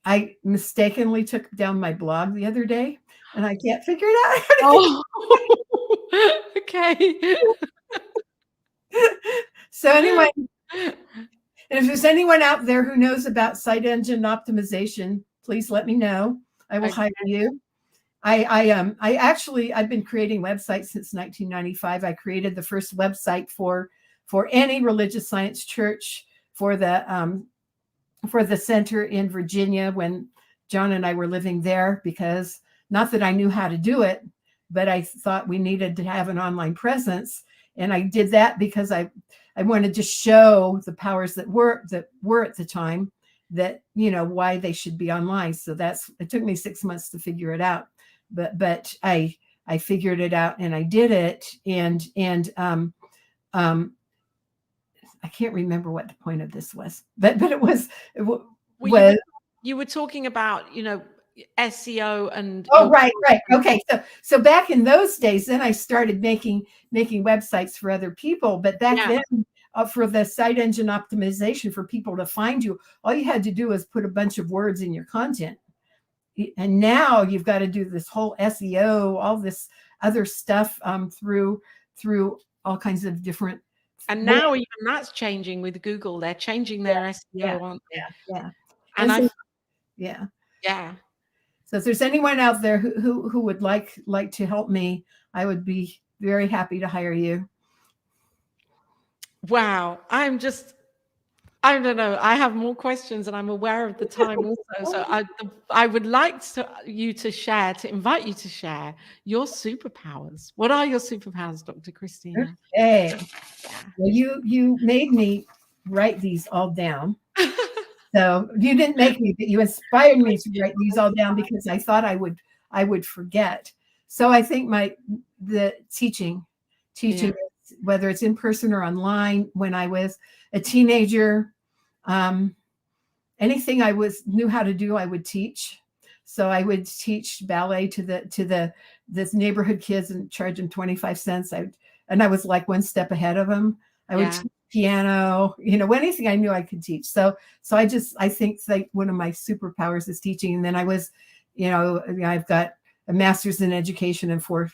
I mistakenly took down my blog the other day, and I can't figure it out. Oh. Okay. So anyway, and if there's anyone out there who knows about site engine optimization, please let me know. I will hire you. I've been creating websites since 1995. I created the first website for any religious science church for the center in Virginia when John and I were living there, because not that I knew how to do it, but I thought we needed to have an online presence. And I did that because I wanted to show the powers that were at the time that, why they should be online. So it took me 6 months to figure it out, but I figured it out and I did it. And I can't remember what the point of this was, but it was. You were talking about, SEO and. Oh, right. Okay. So back in those days, then I started making websites for other people. But back then, for the site engine optimization, for people to find you, all you had to do was put a bunch of words in your content. And now you've got to do this whole SEO, all this other stuff through all kinds of different. And now even that's changing with Google. They're changing their SEO, aren't they? Yeah. And yeah. So if there's anyone out there who would like to help me, I would be very happy to hire you. Wow. I don't know. I have more questions and I'm aware of the time also. So I would like to invite you to share your superpowers. What are your superpowers, Dr. Christina? Okay. Well, you made me write these all down. So you didn't make me, but you inspired me to write these all down because I thought I would forget. So I think the teaching, whether it's in person or online, when I was a teenager, anything I knew how to do, I would teach. So I would teach ballet to the this neighborhood kids and charge them 25 cents. And I was like one step ahead of them. I would Yeah. teach piano, anything I knew I could teach. So I think like one of my superpowers is teaching. And then I've got a master's in education and 4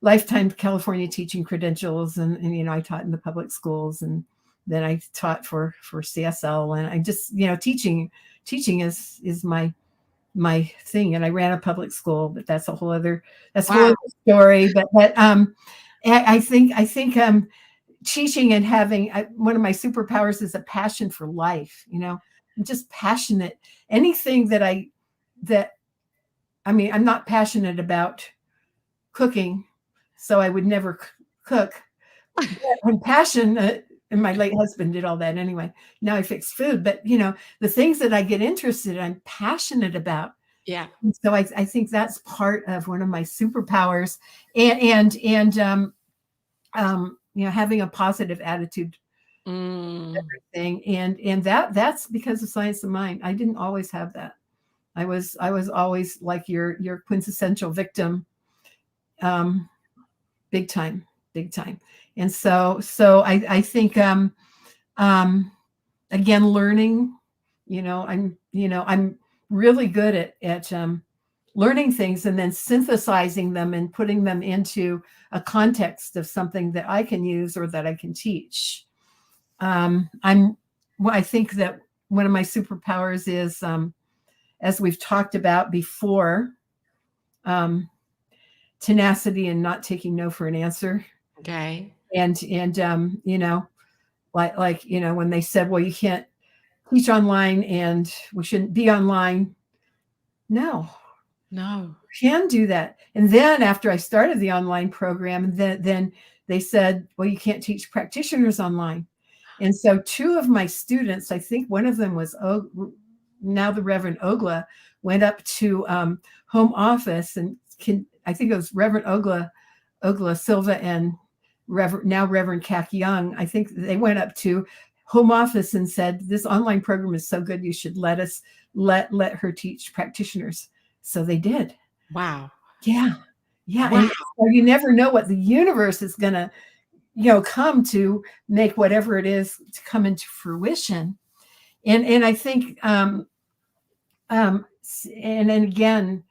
lifetime California teaching credentials. And I taught in the public schools, and then I taught for CSL. And I just, teaching is my thing. And I ran a public school, but that's a whole other Wow. story. But I think teaching and having one of my superpowers is a passion for life. I'm just passionate. Anything I'm not passionate about cooking, so I would never cook. I'm passionate, and my late husband did all that anyway. Now I fix food, but the things that I get interested in, I'm passionate about. Yeah. And so I think that's part of one of my superpowers, and having a positive attitude, everything, and that's because of Science of Mind. I didn't always have that. I was always like your quintessential victim, big time. And so I think again, learning, I'm really good at learning things and then synthesizing them and putting them into a context of something that I can use or that I can teach. I think that one of my superpowers is, as we've talked about before, tenacity and not taking no for an answer. Okay. And like when they said, well, you can't teach online and we shouldn't be online. No, can do that. And then after I started the online program, then they said, well, you can't teach practitioners online. And so 2 of my students, I think one of them was now the Reverend Ogla, went up to home office, and I think it was Reverend Ogla Silva and Reverend Kak Young. I think they went up to home office and said, this online program is so good, you should let her teach practitioners. So they did. Wow. Yeah. Wow. And so you never know what the universe is going to, come to make whatever it is to come into fruition. And I think, and then again,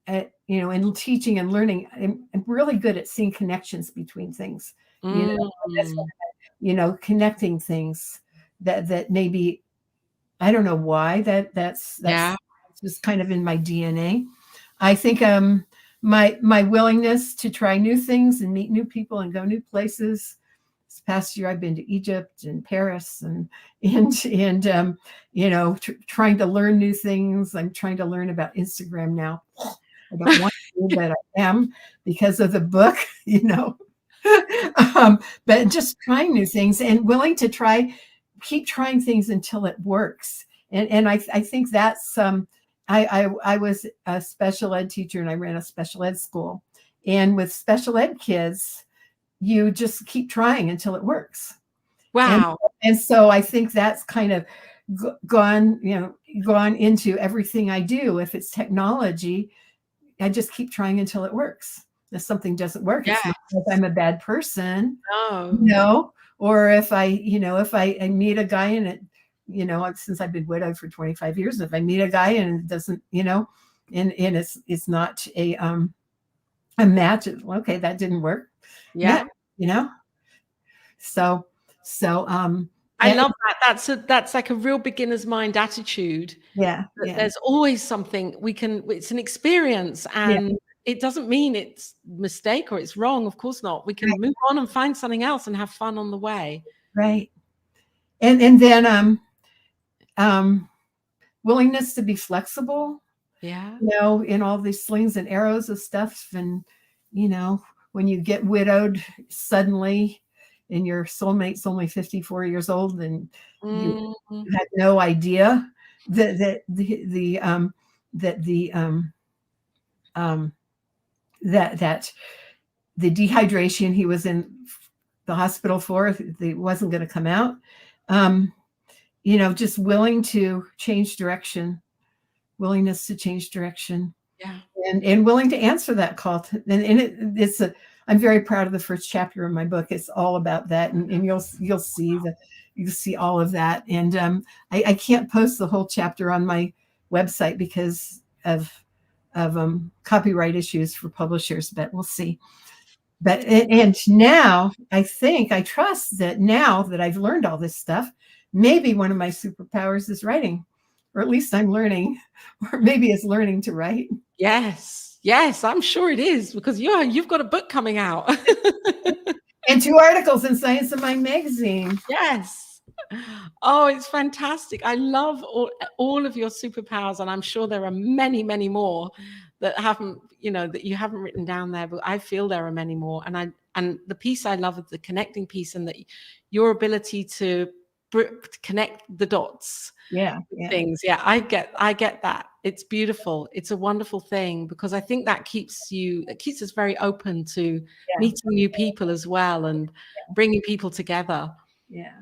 in teaching and learning, I'm really good at seeing connections between things. Connecting things that maybe, I don't know why that's just kind of in my DNA. I think my willingness to try new things and meet new people and go new places. This past year, I've been to Egypt and Paris and trying to learn new things. I'm trying to learn about Instagram now. I don't want to, but I am because of the book, but just trying new things and willing to keep trying things until it works. And I think that's, I was a special ed teacher and I ran a special ed school. And with special ed kids, you just keep trying until it works. Wow. And so I think that's kind of gone into everything I do. If it's technology, I just keep trying until it works. If something doesn't work, it's not because I'm a bad person, or if I meet a guy and it, since I've been widowed for 25 years, if I meet a guy and it doesn't, and it's not a match, okay, that didn't work. Yeah. So I love that. That's like a real beginner's mind attitude. Yeah. There's always something it's an experience, and it doesn't mean it's mistake or it's wrong. Of course not. We can move on and find something else and have fun on the way. Right. And then willingness to be flexible. Yeah. In all these slings and arrows of stuff. And, when you get widowed suddenly and your soulmate's only 54 years old and you had no idea that the dehydration he was in the hospital for, it wasn't going to come out. Just willing to change direction willingness to change direction, Yeah. and willing to answer that call. It's I'm very proud of the first chapter of my book. It's all about that, and you'll see all of that. And I can't post the whole chapter on my website because of copyright issues for publishers, but we'll see. But and now I trust that now that I've learned all this stuff, maybe one of my superpowers is writing, or at least I'm learning, or maybe it's learning to write. Yes. Yes, I'm sure it is, because you've got a book coming out. And 2 articles in Science of Mind magazine. Yes. Oh, it's fantastic. I love all of your superpowers, and I'm sure there are many, many more that haven't, that you haven't written down there, but I feel there are many more. And the piece I love is the connecting piece, and that your ability to connect the dots. Yeah. Things. Yeah, I get that. It's beautiful. It's a wonderful thing, because I think that keeps us very open to meeting new people as well, and bringing people together. Yeah.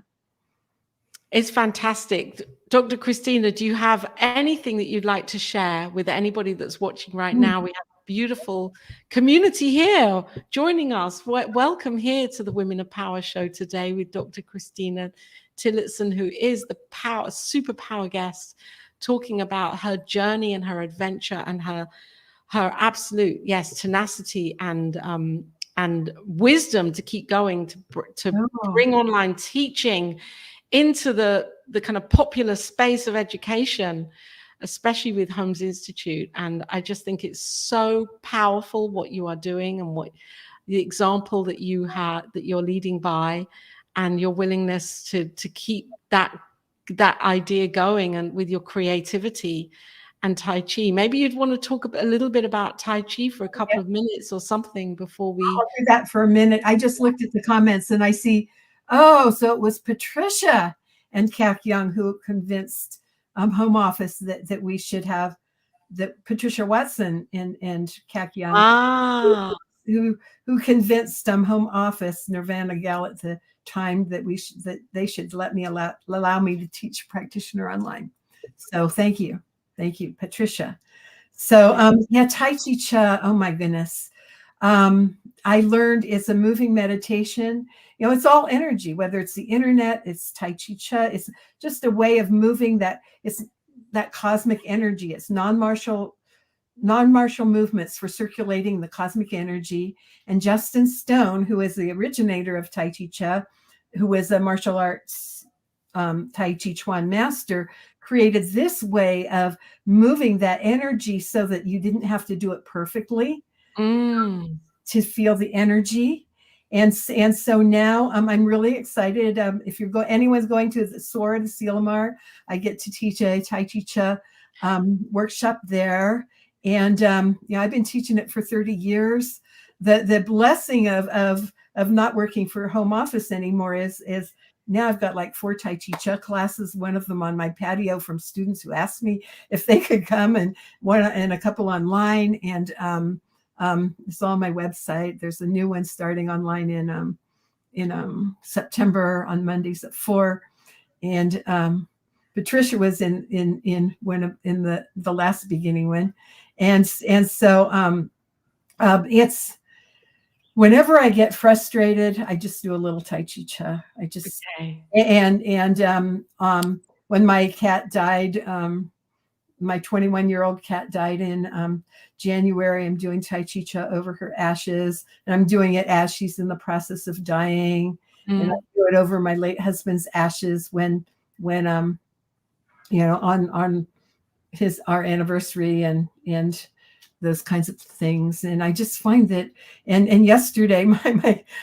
It's fantastic. Dr. Christina, do you have anything that you'd like to share with anybody that's watching right now? We have a beautiful community here joining us. Welcome here to the Women of Power show today with Dr. Christina Tillotson, who is the superpower guest, talking about her journey and her adventure and her absolute, tenacity and wisdom to keep going, to bring online teaching into the kind of popular space of education, especially with Holmes Institute. And I just think it's so powerful what you are doing, and what the example that you're leading by, and your willingness to keep that idea going, and with your creativity and Tai Chi. Maybe you'd want to talk a little bit about Tai Chi for a couple of minutes or something before we... I'll do that for a minute. I just looked at the comments and I see, so it was Patricia and Kak Young who convinced Home Office that we should have Patricia Watson and Kak Young who convinced Home Office, Nirvana Gal at the time, that they should allow me to teach practitioner online. So thank you, Patricia. So Tai Chi Chih. Oh my goodness. I learned it's a moving meditation. It's all energy, whether it's the internet, it's Tai Chi Chih. It's just a way of moving that cosmic energy. It's non-martial movements for circulating the cosmic energy. And Justin Stone, who is the originator of Tai Chi Chih, who was a martial arts Tai Chi Chuan master, created this way of moving that energy so that you didn't have to do it perfectly to feel the energy. And so now I'm really excited. If anyone's going to the Sora de Silomar, I get to teach a Tai Chi Chih workshop there. And I've been teaching it for 30 years. The blessing of not working for Home Office anymore is now I've got like 4 Tai Chi Chih classes, one of them on my patio from students who asked me if they could come, and a couple online. And it's all on my website. There's a new one starting online in September on Mondays at 4. And Patricia was in the last beginning one. And so it's, whenever I get frustrated, I just do a little Tai Chi Chih. I just, and when my cat died, my 21-year-old cat died in January, I'm doing Tai Chi Chih over her ashes, and I'm doing it as she's in the process of dying. And I do it over my late husband's ashes when on our anniversary and those kinds of things. And I just find that, and yesterday I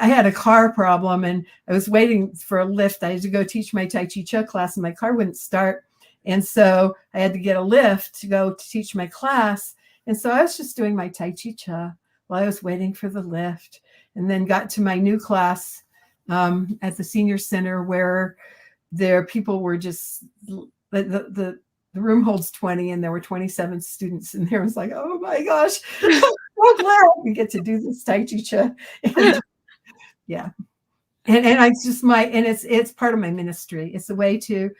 had a car problem, and I was waiting for a lift. I had to go teach my Tai Chi Chih class, and my car wouldn't start. And so I had to get a lift to go to teach my class. And so I was just doing my Tai Chi Chih while I was waiting for the lift, and then got to my new class at the senior center, where people were just, the room holds 20, and there were 27 students in there. I was like, oh my gosh, I'm so glad we get to do this Tai Chi Chih. And, yeah. And I just it's part of my ministry. It's a way to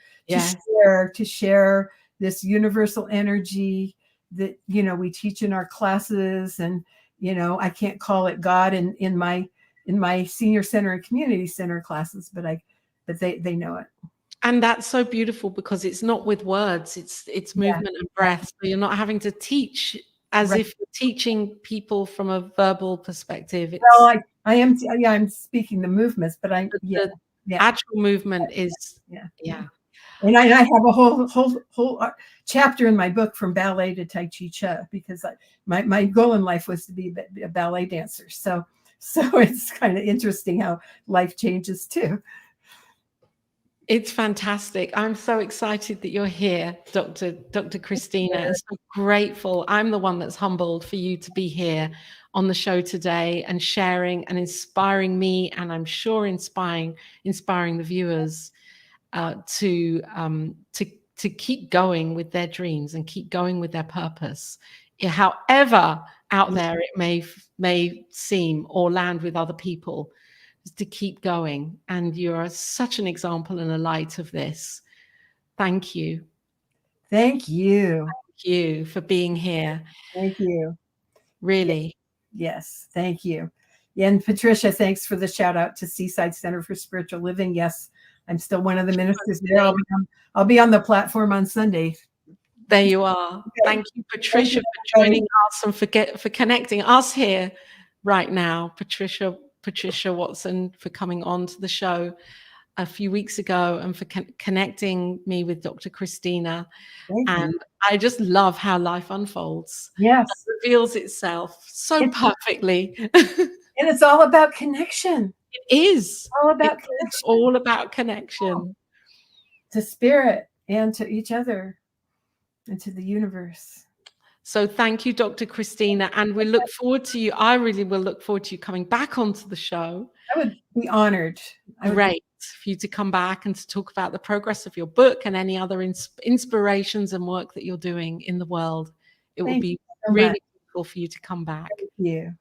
share this universal energy that, you know, we teach in our classes. And, you know, I can't call it God in my senior center and community center classes, but they know it. And that's so beautiful because it's not with words, it's Yeah. movement and breath. So you're not having to teach as Right. if you're teaching people from a verbal perspective. Well, It's I am, yeah, I'm speaking the movements, but yeah, the yeah, actual movement is, yeah. yeah. And I have a whole chapter in my book from ballet to Tai Chi Chih, because my goal in life was to be a ballet dancer. So it's kind of interesting how life changes too. It's fantastic. I'm so excited that you're here, Dr. Christina, and so grateful. I'm the one that's humbled for you to be here on the show today and sharing and inspiring me, and I'm sure inspiring the viewers to keep going with their dreams and keep going with their purpose, however out there it may seem or land with other people. To keep going. And you're such an example and a light of this. Thank you. Thank you. Thank you for being here. Thank you. Really. Yes, thank you. And Patricia, thanks for the shout out to Seaside Center for Spiritual Living. Yes, I'm still one of the ministers there. I'll be on the platform on Sunday. There you are. Thank you, Patricia, for joining us and for connecting us here right now. Patricia Watson, for coming on to the show a few weeks ago and for connecting me with Dr. Christina. Thank And you. I just love how life unfolds. Yes. It reveals itself so perfectly. And it's all about connection. It is. All about It is connection. all about connection. To spirit and to each other and to the universe. So thank you, Dr. Christina. And we look forward to you. I really will look forward to you coming back onto the show. I would be honored. Great for you to come back and to talk about the progress of your book and any other inspirations and work that you're doing in the world. It will be really beautiful for you to come back. Thank you.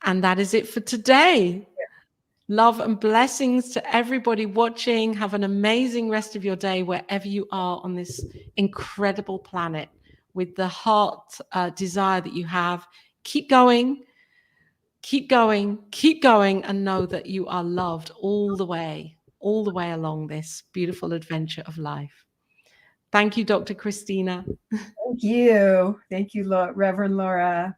And that is it for today. Love and blessings to everybody watching. Have an amazing rest of your day wherever you are on this incredible planet. With the heart desire that you have, keep going, keep going, keep going, and know that you are loved all the way along this beautiful adventure of life. Thank you, Dr. Christina. Thank you. Thank you, Reverend Laura.